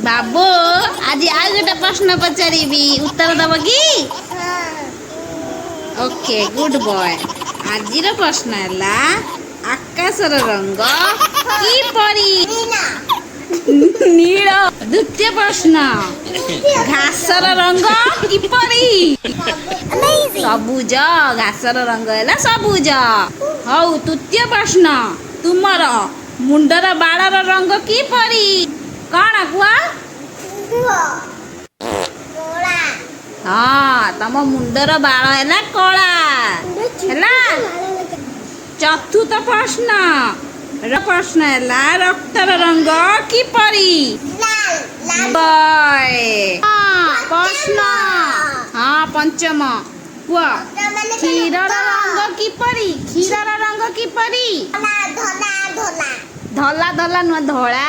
बाबू आज आज गोटे प्रश्न पचारि उत्तर दब कि ओके गुड बॉय। आज प्रश्न है आकाशर रंग किपरि नील। द्वितीय प्रश्न घासर रंग किपरि सबुज। घासर रंग है सबुज। हौ तृतीय प्रश्न तुमर मुंडर बाड़र रंग किपरि कौन कुआ। हाँ तम मुंडर बाल है कला है। चतुर्थ प्रश्न प्रश्न है रक्तर रंग किपरि प्रश्न। हाँ पंचम कुआ क्षीरर रंग किपरि। क्षीरर रंग किपरि धला धला नुह धला